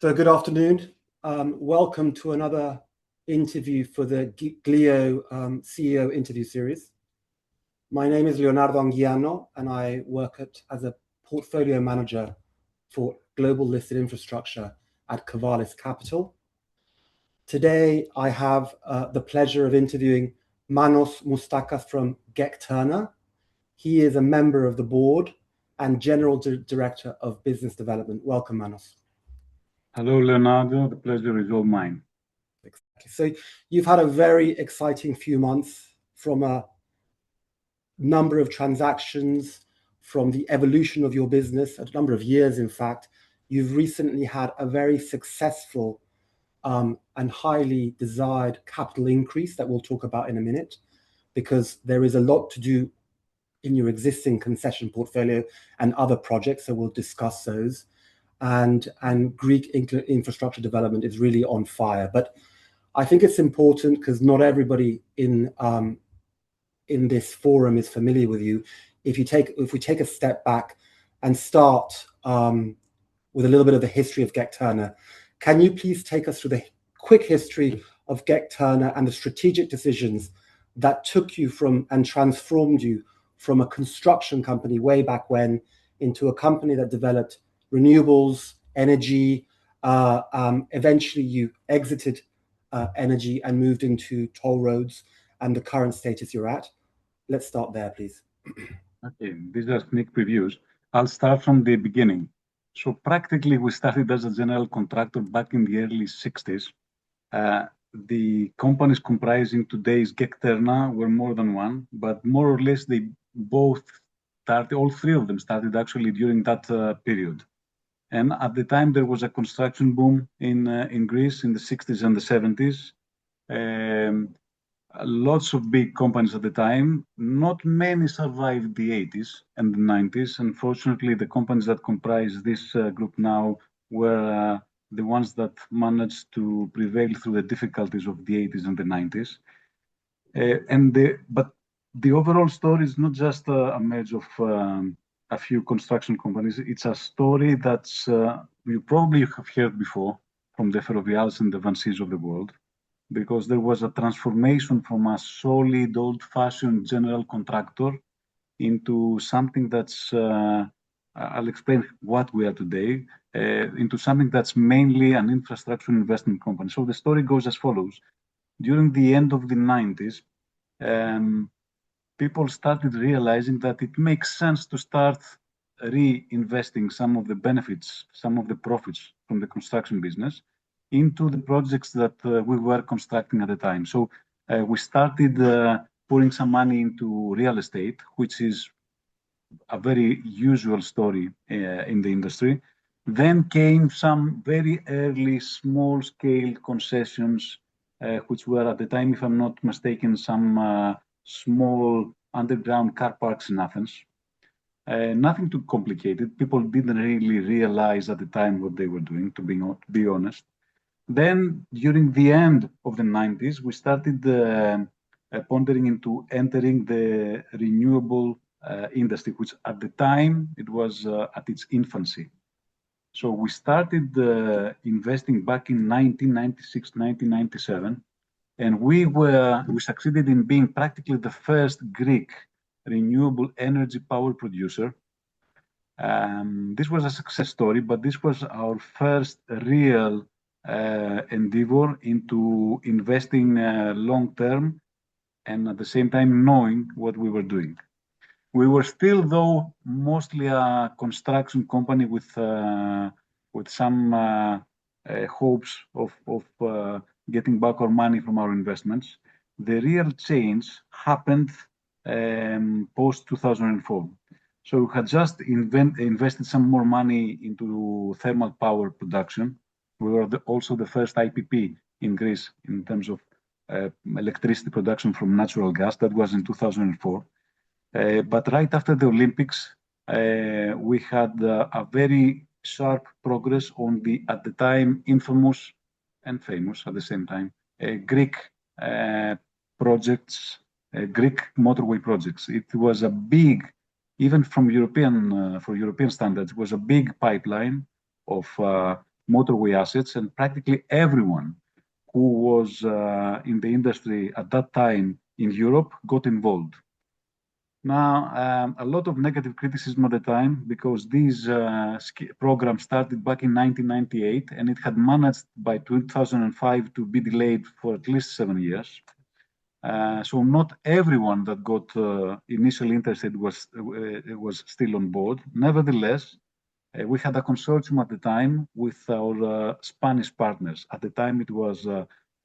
So good afternoon. Welcome to another interview for the GLIO CEO interview series. My name is Leonardo Anguiano, and I work as a portfolio manager for global listed infrastructure at Covalis Capital. Today, I have the pleasure of interviewing Manos Moustakas from GEK TERNA. He is a member of the board and General Director of Business Development. Welcome, Manos. Hello, Leonardo. The pleasure is all mine. Exactly. So you've had a very exciting few months from a number of transactions, from the evolution of your business, a number of years, in fact. You've recently had a very successful and highly desired capital increase that we'll talk about in a minute, because there is a lot to do in your existing concession portfolio and other projects, so we'll discuss those. And Greek infrastructure development is really on fire. But I think it's important because not everybody in this forum is familiar with you. If we take a step back and start with a little bit of the history of GEK TERNA, can you please take us through the quick history of GEK TERNA and the strategic decisions that took you from and transformed you from a construction company way back when into a company that developed renewables, energy, eventually you exited energy and moved into toll roads and the current status you're at. Let's start there, please. Okay, these are sneak previews. I'll start from the beginning. So practically, we started as a general contractor back in the early 60s. The companies comprising today's GEK TERNA were more than one, but more or less they both started, all three of them started actually during that period. And at the time, there was a construction boom in Greece in the 60s and the 70s. Lots of big companies at the time. Not many survived the 80s and the 90s. Unfortunately, the companies that comprise this group now were the ones that managed to prevail through the difficulties of the 80s and the 90s. But the overall story is not just a merge of a few construction companies. It's a story that's you probably have heard before from the Ferrovials and the Vancy's of the world, because there was a transformation from a solid, old-fashioned general contractor into something that's, I'll explain what we are today, into something that's mainly an infrastructure investment company. So the story goes as follows. During the end of the 90s, people started realizing that it makes sense to start reinvesting some of the benefits, some of the profits from the construction business into the projects that we were constructing at the time. So we started putting some money into real estate, which is a very usual story in the industry. Then came some very early small-scale concessions, which were at the time, if I'm not mistaken, some small underground car parks in Athens. Nothing too complicated. People didn't really realize at the time what they were doing, to be honest. Then, during the end of the 90s, we started pondering into entering the renewable industry, which at the time, it was at its infancy. So we started investing back in 1996, 1997. And we succeeded in being practically the first Greek renewable energy power producer. This was a success story, but this was our first real endeavor into investing long-term and at the same time knowing what we were doing. We were still, though, mostly a construction company with some hopes of getting back our money from our investments. The real change happened post-2004. So we had just invested some more money into thermal power production. We were also the first IPP in Greece in terms of electricity production from natural gas. That was in 2004. But right after the Olympics, we had a very sharp progress on the, at the time, infamous and famous at the same time, Greek projects, Greek motorway projects. It was a big, even from European, for European standards, it was a big pipeline of motorway assets, and practically everyone who was in the industry at that time in Europe got involved. Now, a lot of negative criticism at the time because these programs started back in 1998 and it had managed by 2005 to be delayed for at least 7 years. So not everyone that got initially interested was still on board. Nevertheless, we had a consortium at the time with our Spanish partners. At the time, it was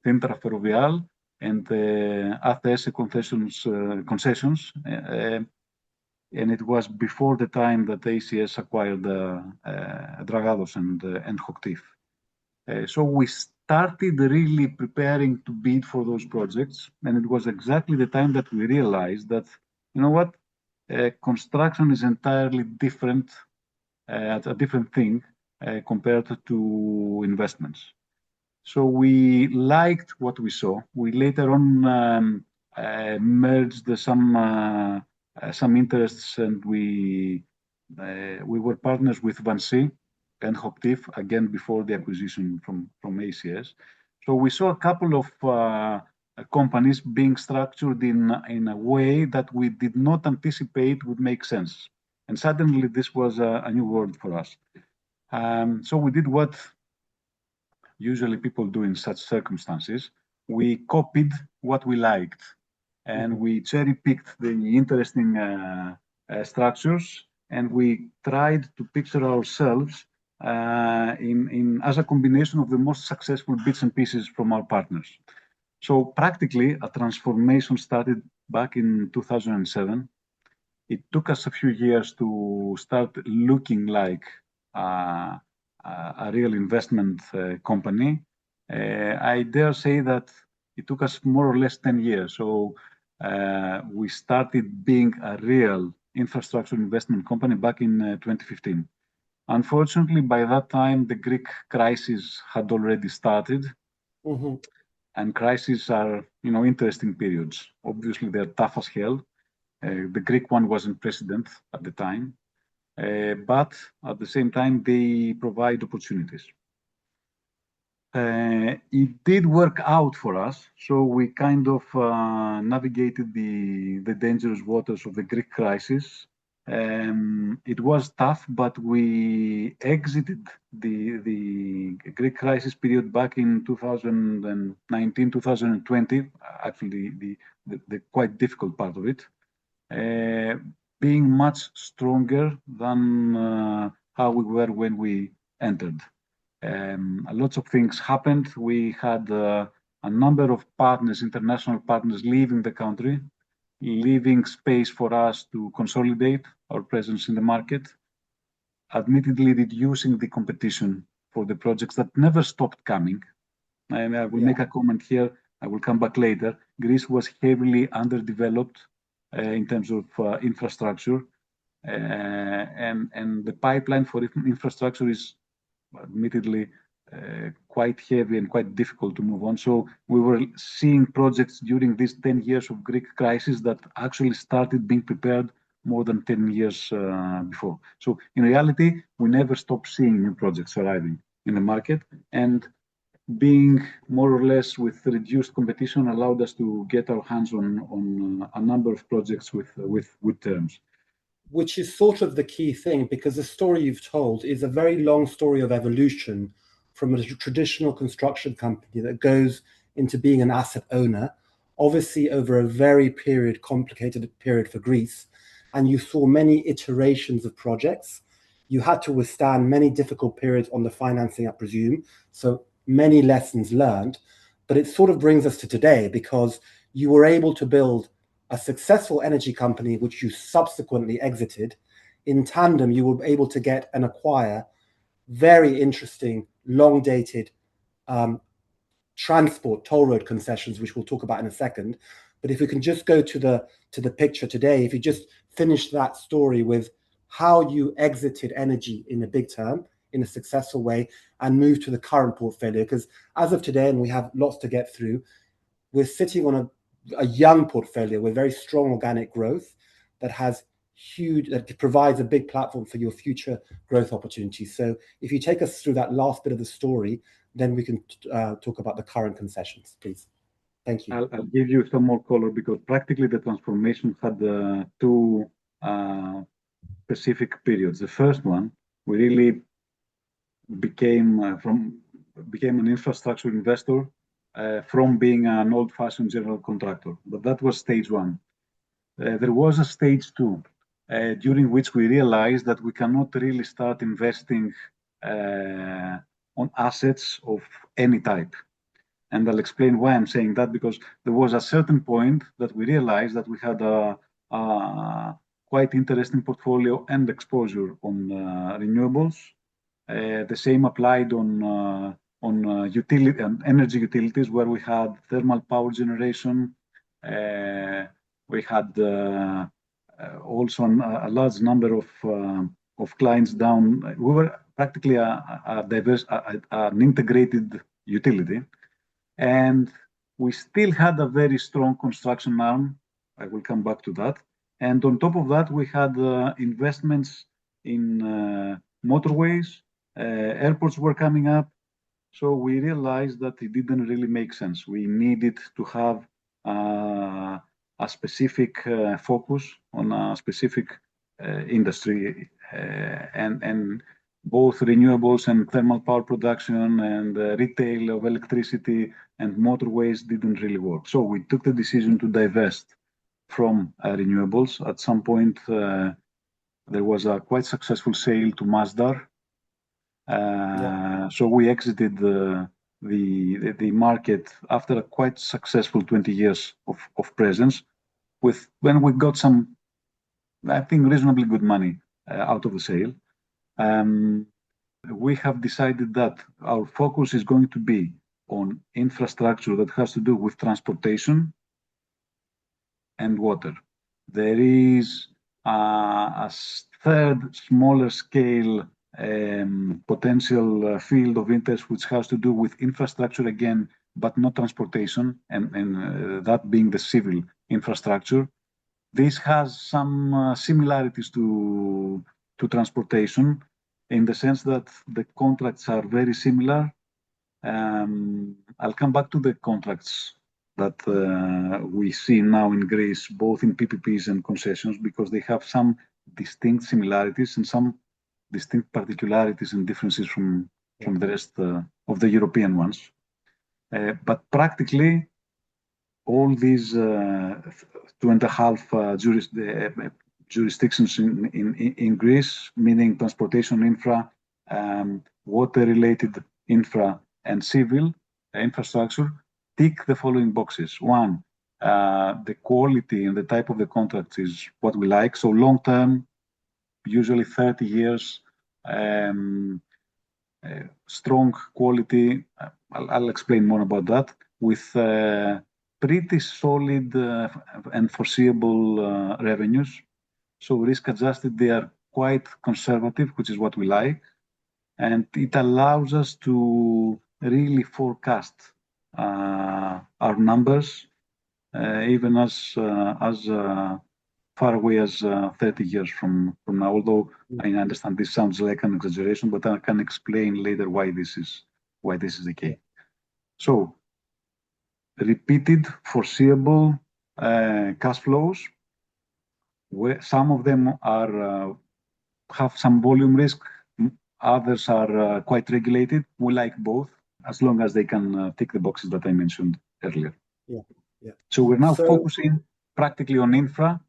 Centra Ferrovial and ACS concessions. And it was before the time that ACS acquired Dragados and Hochtief. So we started really preparing to bid for those projects. And it was exactly the time that we realized that, you know what, construction is entirely different, a different thing compared to investments. So we liked what we saw. We later on merged some interests, and we were partners with Vinci and Hochtief again before the acquisition from ACS. So we saw a couple of companies being structured in a way that we did not anticipate would make sense, and suddenly this was a new world for us. So we did what usually people do in such circumstances. We copied what we liked, and we cherry-picked the interesting structures, and we tried to picture ourselves as a combination of the most successful bits and pieces from our partners. So practically, a transformation started back in 2007. It took us a few years to start looking like a real investment company. I dare say that it took us more or less 10 years. So we started being a real infrastructure investment company back in 2015. Unfortunately, by that time, the Greek crisis had already started. Mm-hmm. And crises are, interesting periods. Obviously, they're tough as hell. The Greek one wasn't precedent at the time. But at the same time, they provide opportunities. It did work out for us, so we kind of navigated the dangerous waters of the Greek crisis. It was tough, but we exited the Greek crisis period back in 2019, 2020, actually the quite difficult part of it. Being much stronger than how we were when we entered. Lots of things happened. We had a number of partners, international partners, leaving the country, leaving space for us to consolidate our presence in the market, admittedly reducing the competition for the projects that never stopped coming. And I will make a comment here. I will come back later. Greece was heavily underdeveloped in terms of infrastructure, and the pipeline for infrastructure is admittedly quite heavy and quite difficult to move on. So we were seeing projects during these 10 years of Greek crisis that actually started being prepared more than 10 years before. So in reality, we never stopped seeing new projects arriving in the market, and being more or less with reduced competition allowed us to get our hands on a number of projects with good terms. Which is sort of the key thing, because the story you've told is a very long story of evolution from a traditional construction company that goes into being an asset owner, obviously over a very complicated period for Greece. And you saw many iterations of projects. You had to withstand many difficult periods on the financing, I presume. So many lessons learned. But it sort of brings us to today, because you were able to build a successful energy company, which you subsequently exited. In tandem, you were able to get and acquire very interesting, long-dated transport toll road concessions, which we'll talk about in a second. But if we can just go to the picture today, if you just finish that story with how you exited energy in a big term, in a successful way, and move to the current portfolio. Because as of today, and we have lots to get through, we're sitting on a young portfolio with very strong organic growth that has huge, that provides a big platform for your future growth opportunities. So if you take us through that last bit of the story, then we can talk about the current concessions, please. Thank you. I'll give you some more color, because practically the transformation had two specific periods. The first one, we really became an infrastructure investor from being an old-fashioned general contractor. But that was stage one. There was a stage two, during which we realized that we cannot really start investing on assets of any type. And I'll explain why I'm saying that, because there was a certain point that we realized that we had a quite interesting portfolio and exposure on renewables. The same applied on utility and energy utilities, where we had thermal power generation. We had also a large number of clients down. We were practically an integrated utility, and we still had a very strong construction arm. I will come back to that. And on top of that, we had investments in motorways. Airports were coming up. So we realized that it didn't really make sense. We needed to have a specific focus on a specific industry, and both renewables and thermal power production and retail of electricity and motorways didn't really work. So we took the decision to divest from renewables. At some point, there was a quite successful sale to Masdar. So we exited the market after a quite successful 20 years of presence, when we got some, I think, reasonably good money out of the sale. We have decided that our focus is going to be on infrastructure that has to do with transportation and water. There is a third smaller scale potential field of interest, which has to do with infrastructure again, but not transportation, and that being the civil infrastructure. This has some similarities to transportation, in the sense that the contracts are very similar. I'll come back to the contracts that we see now in Greece, both in PPPs and concessions, because they have some distinct similarities and some distinct particularities and differences from the rest of the European ones. But practically, all these 2.5 jurisdictions in Greece, meaning transportation infra, water-related infra, and civil infrastructure, tick the following boxes. One, the quality and the type of the contract is what we like. So long-term, usually 30 years, strong quality. I'll explain more about that, with pretty solid and foreseeable revenues. So risk-adjusted, they are quite conservative, which is what we like. And it allows us to really forecast our numbers, even as far away as 30 years from now. Although I understand this sounds like an exaggeration, but I can explain later why this is the case. So, repeated, foreseeable cash flows. Where some of them have some volume risk, others are quite regulated. We like both, as long as they can tick the boxes that I mentioned earlier. Yeah. So we're now focusing practically on infra,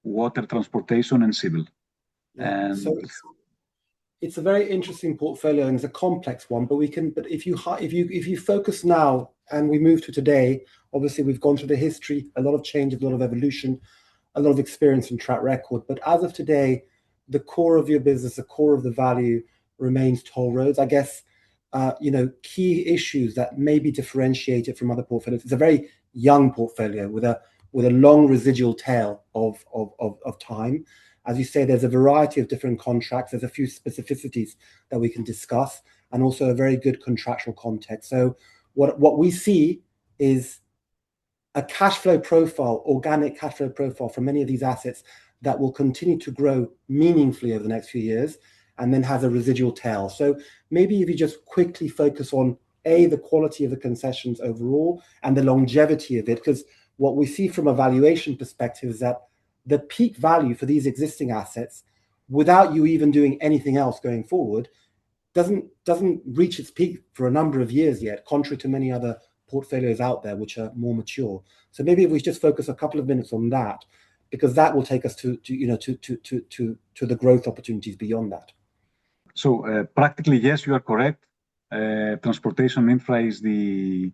water, transportation, and civil. Yeah. And so it's a very interesting portfolio, and it's a complex one. But if you focus now and we move to today, obviously we've gone through the history, a lot of changes, a lot of evolution, a lot of experience and track record. But as of today, the core of your business, the core of the value remains toll roads. I guess key issues that may be differentiated from other portfolios. It's a very young portfolio with a long residual tail of time. As you say, there's a variety of different contracts. There's a few specificities that we can discuss, and also a very good contractual context. So what we see is a cash flow profile, organic cash flow profile for many of these assets that will continue to grow meaningfully over the next few years and then has a residual tail. So maybe if you just quickly focus on the quality of the concessions overall and the longevity of it, because what we see from a valuation perspective is that the peak value for these existing assets, without you even doing anything else going forward, doesn't reach its peak for a number of years yet, contrary to many other portfolios out there which are more mature. So maybe if we just focus a couple of minutes on that, because that will take us to the growth opportunities beyond that. So practically, yes, you are correct. Transportation infra is the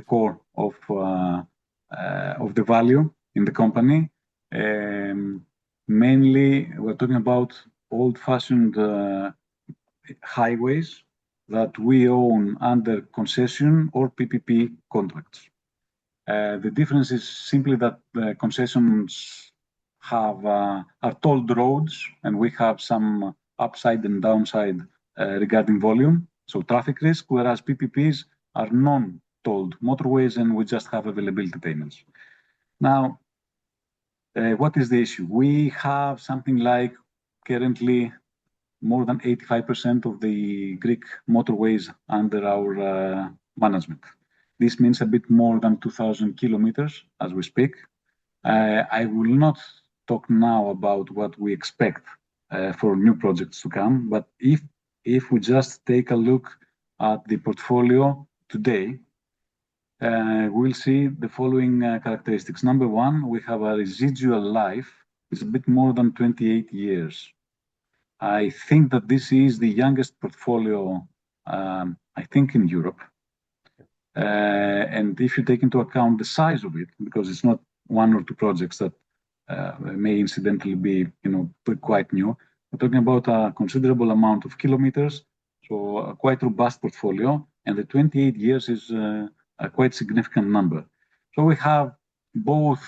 core of the value in the company. Mainly, we're talking about old-fashioned highways that we own under concession or PPP contracts. The difference is simply that the concessions are tolled roads, and we have some upside and downside regarding volume, so traffic risk, whereas PPPs are non-tolled motorways, and we just have availability payments. Now, what is the issue? We have something like currently more than 85% of the Greek motorways under our management. This means a bit more than 2,000 kilometers as we speak. I will not talk now about what we expect for new projects to come, but if we just take a look at the portfolio today, we'll see the following characteristics. Number one, we have a residual life. It's a bit more than 28 years. I think that this is the youngest portfolio, I think, in Europe. And if you take into account the size of it, because it's not one or two projects that may incidentally be, quite new, we're talking about a considerable amount of kilometers, so a quite robust portfolio, and the 28 years is a quite significant number. So we have both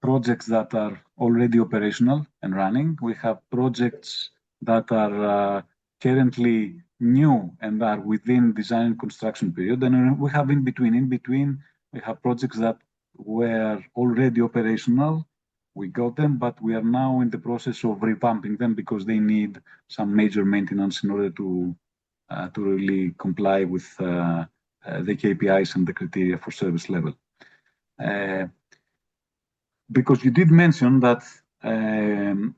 projects that are already operational and running. We have projects that are currently new and are within design and construction period. And we have in between, we have projects that were already operational. We got them, but we are now in the process of revamping them because they need some major maintenance in order to really comply with the KPIs and the criteria for service level. Because you did mention that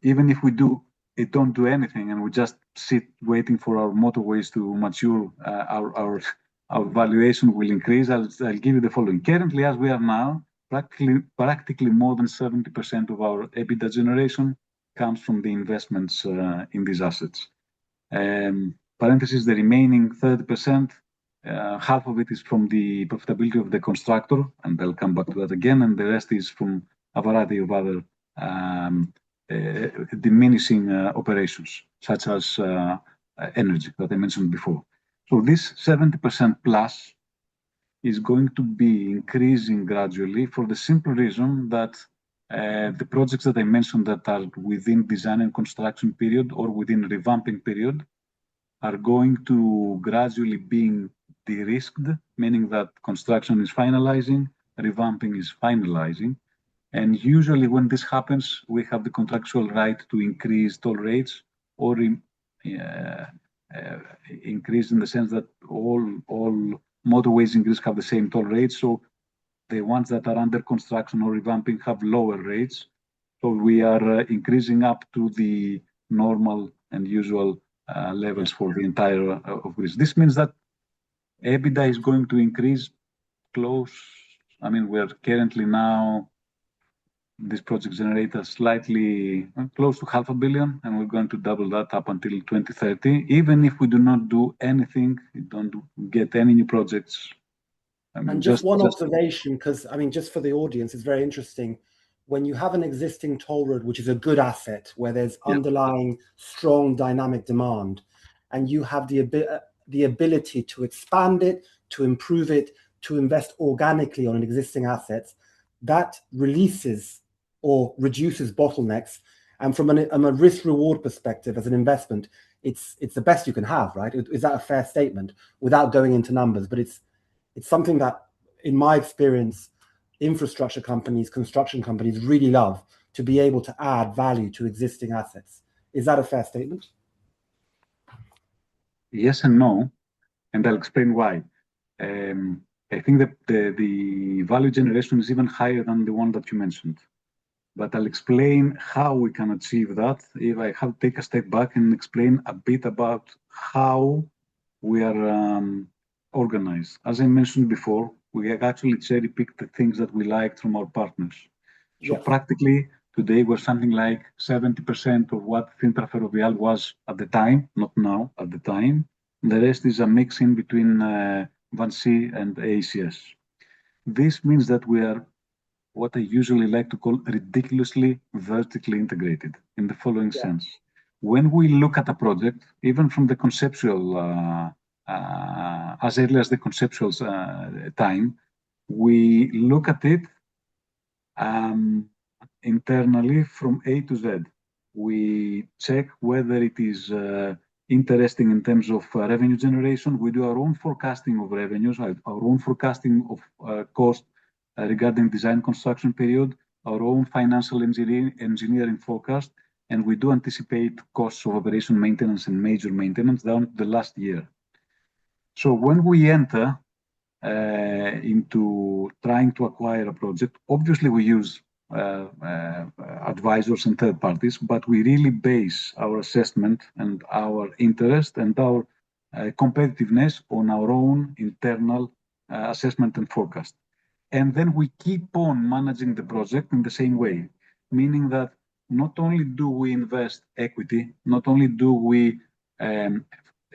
even if we don't do anything and we just sit waiting for our motorways to mature, our valuation will increase. I'll give you the following. Currently, as we are now, practically more than 70% of our EBITDA generation comes from the investments in these assets. Parenthesis, the remaining 30%, half of it is from the profitability of the constructor, and I'll come back to that again, and the rest is from a variety of other diminishing operations, such as energy that I mentioned before. So this 70% plus is going to be increasing gradually for the simple reason that the projects that I mentioned that are within design and construction period or within revamping period are going to gradually being de-risked, meaning that construction is finalizing, revamping is finalizing. And usually when this happens, we have the contractual right to increase toll rates or increase in the sense that all motorways in Greece have the same toll rates. So the ones that are under construction or revamping have lower rates. So we are increasing up to the normal and usual levels for the entire of Greece. This means that EBITDA is going to increase close. I mean, we're currently now, this project generates a slightly close to 500 million, and we're going to double that up until 2030. Even if we do not do anything, we don't get any new projects. I mean, and just one observation, because I mean, just for the audience, it's very interesting. When you have an existing toll road, which is a good asset, where there's underlying strong dynamic demand, and you have the ability to expand it, to improve it, to invest organically on an existing asset, that releases or reduces bottlenecks. And from a risk-reward perspective, as an investment, it's the best you can have, right? Is that a fair statement? Without going into numbers, but it's something that, in my experience, infrastructure companies, construction companies really love to be able to add value to existing assets. Is that a fair statement? Yes and no, and I'll explain why. I think that the value generation is even higher than the one that you mentioned. But I'll explain how we can achieve that if I have to take a step back and explain a bit about how we are organized. As I mentioned before, we have actually cherry-picked the things that we liked from our partners. So Yeah. practically today we're something like 70% of what Fintra Ferrovial was at the time, not now, at the time. The rest is a mix in between VINCI and ACS. This means that we are what I usually like to call ridiculously vertically integrated in the following sense. When we look at a project, even from the conceptual, as early as the conceptual time, we look at it internally from A to Z. We check whether it is interesting in terms of revenue generation. We do our own forecasting of revenues, our own forecasting of cost regarding design construction period, our own financial engineering forecast, and we do anticipate costs of operation maintenance and major maintenance down to the last year. So when we enter into trying to acquire a project, obviously we use advisors and third parties, but we really base our assessment and our interest and our competitiveness on our own internal assessment and forecast. And then we keep on managing the project in the same way, meaning that not only do we invest equity, not only do we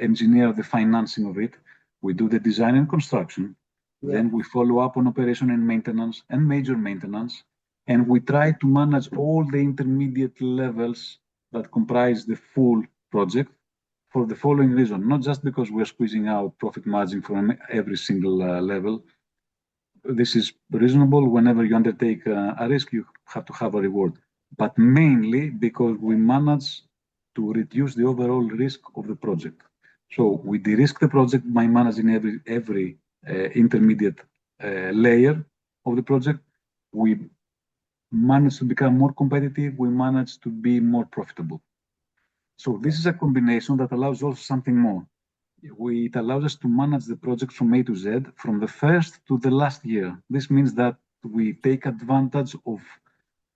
engineer the financing of it, we do the design and construction, then we follow up on operation and maintenance and major maintenance, and we try to manage all the intermediate levels that comprise the full project for the following reason, not just because we're squeezing out profit margin from every single level. This is reasonable. Whenever you undertake a risk, you have to have a reward, but mainly because we manage to reduce the overall risk of the project. So we de-risk the project by managing every intermediate layer of the project. We manage to become more competitive. We manage to be more profitable. So this is a combination that allows also something more. It allows us to manage the project from A to Z, from the first to the last year. This means that we take advantage of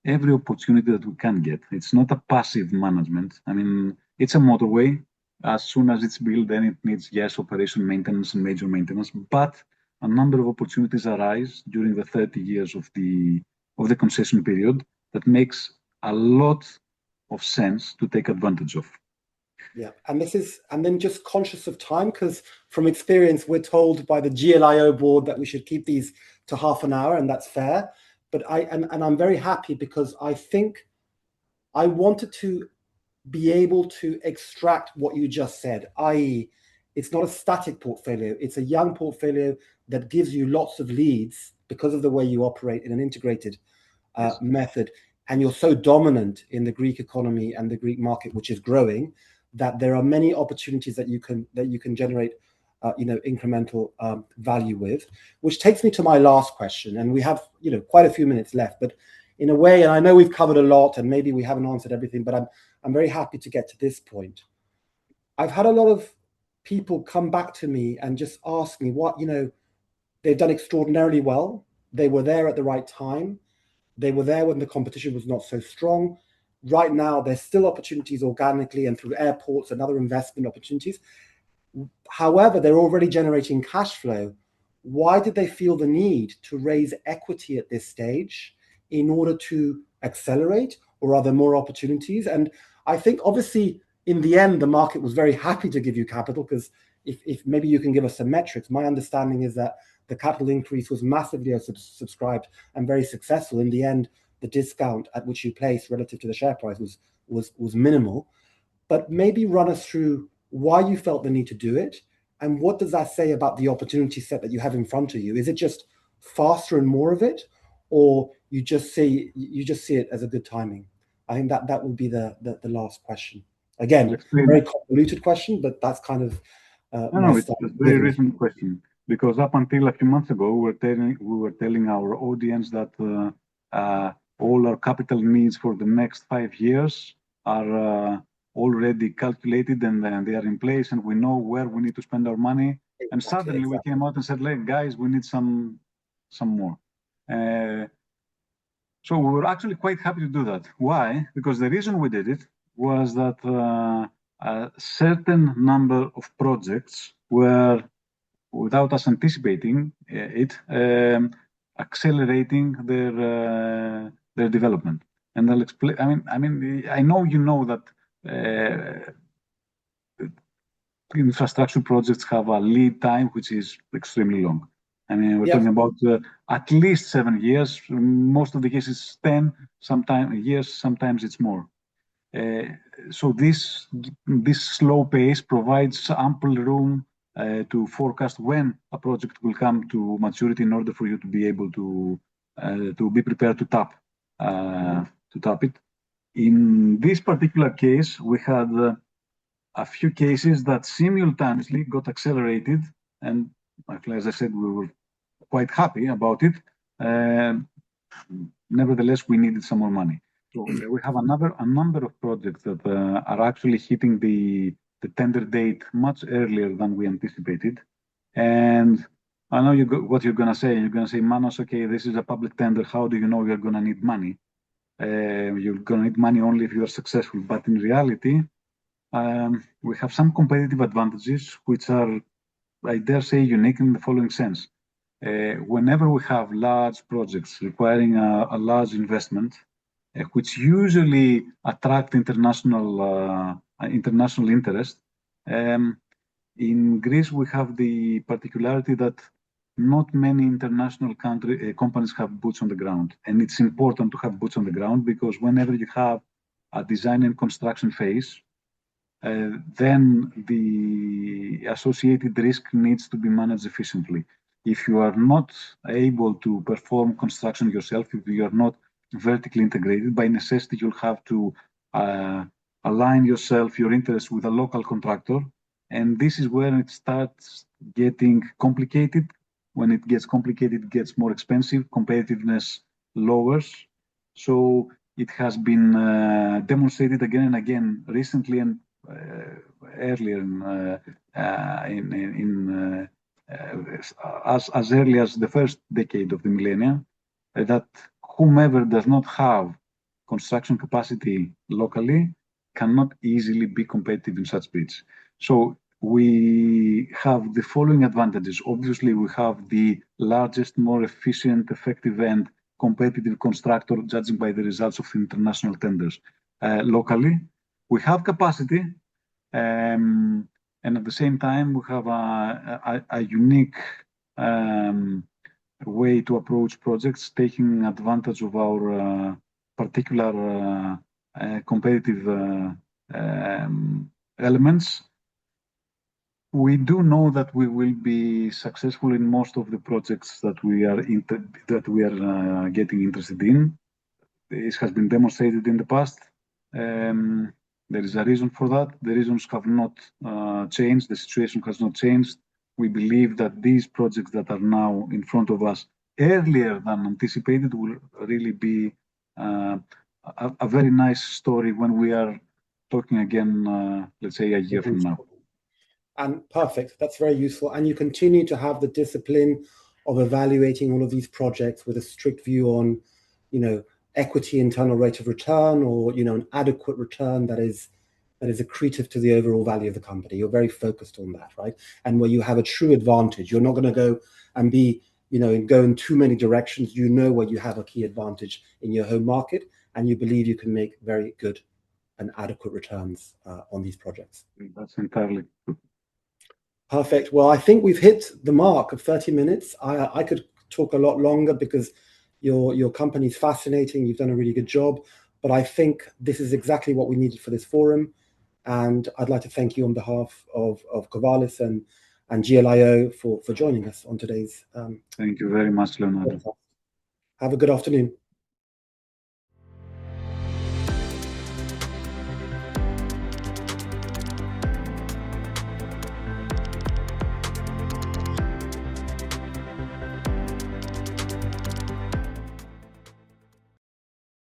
every opportunity that we can get. It's not a passive management. I mean, it's a motorway. As soon as it's built, then it needs, yes, operation maintenance and major maintenance, but a number of opportunities arise during the 30 years of the concession period that makes a lot of sense to take advantage of. Yeah, and then just conscious of time, because from experience, we're told by the GLIO board that we should keep these to half an hour, and that's fair. But I'm very happy because I think I wanted to be able to extract what you just said, i.e., it's not a static portfolio. It's a young portfolio that gives you lots of leads because of the way you operate in an integrated method. And you're so dominant in the Greek economy and the Greek market, which is growing, that there are many opportunities that you can generate incremental value with, which takes me to my last question. And we have quite a few minutes left, but in a way, and I know we've covered a lot and maybe we haven't answered everything, but I'm very happy to get to this point. I've had a lot of people come back to me and just ask me what, they've done extraordinarily well. They were there at the right time. They were there when the competition was not so strong. Right now, there's still opportunities organically and through airports and other investment opportunities. However, they're already generating cash flow. Why did they feel the need to raise equity at this stage in order to accelerate, or are there more opportunities? And I think obviously in the end, the market was very happy to give you capital, because if maybe you can give us some metrics. My understanding is that the capital increase was massively subscribed and very successful. In the end, the discount at which you placed relative to the share price was minimal. But maybe run us through why you felt the need to do it, and what does that say about the opportunity set that you have in front of you? Is it just faster and more of it, or you just see it as a good timing? I think that would be the last question. Again, very convoluted question, but that's kind of no, it's a very reasonable question, because up until a few months ago, we were telling our audience that all our capital needs for the next 5 years are already calculated and they are in place, and we know where we need to spend our money. And suddenly we came out and said, "Like, guys, we need some more." So we were actually quite happy to do that. Why? Because the reason we did it was that a certain number of projects were, without us anticipating it, accelerating their development. And I'll explain. I know you know that infrastructure projects have a lead time which is extremely long. I mean, we're talking about at least 7 years. Most of the cases 10, sometimes years, sometimes it's more. So this slow pace provides ample room to forecast when a project will come to maturity in order for you to be able to be prepared to tap it. In this particular case, we had a few cases that simultaneously got accelerated, and as I said, we were quite happy about it. Nevertheless, we needed some more money. So we have a number of projects that are actually hitting the tender date much earlier than we anticipated. And I know what you're going to say. You're going to say, "Manos, okay, this is a public tender. How do you know you're going to need money? You're going to need money only if you are successful." But in reality, we have some competitive advantages which are, I dare say, unique in the following sense. Whenever we have large projects requiring a large investment, which usually attract international interest, in Greece we have the particularity that not many international companies have boots on the ground, and it's important to have boots on the ground because whenever you have a design and construction phase, then the associated risk needs to be managed efficiently. If you are not able to perform construction yourself, if you are not vertically integrated, by necessity you'll have to align yourself, your interests with a local contractor, and this is where it starts getting complicated. When it gets complicated, it gets more expensive, competitiveness lowers. So it has been demonstrated again and again recently and earlier as early as the first decade of the millennium, that whomever does not have construction capacity locally cannot easily be competitive in such bids. So we have the following advantages. Obviously, we have the largest, more efficient, effective, and competitive constructor, judging by the results of international tenders locally. We have capacity, and at the same time, we have a unique way to approach projects, taking advantage of our particular competitive elements. We do know that we will be successful in most of the projects that we are getting interested in. This has been demonstrated in the past. There is a reason for that. The reasons have not changed. The situation has not changed. We believe that these projects that are now in front of us earlier than anticipated will really be a very nice story when we are talking again, let's say a year from now. And perfect. That's very useful. And you continue to have the discipline of evaluating all of these projects with a strict view on, equity internal rate of return, or an adequate return that is accretive to the overall value of the company. You're very focused on that, right? And where you have a true advantage, you're not going to go and be, go in too many directions. You know where you have a key advantage in your home market, and you believe you can make very good and adequate returns on these projects. That's entirely true. Perfect. Well, I think we've hit the mark of 30 minutes. I could talk a lot longer because your company is fascinating. You've done a really good job, but I think this is exactly what we needed for this forum. And I'd like to thank you on behalf of Covalis and GLIO for joining us on today's. Thank you very much, Leonardo. Have a good afternoon.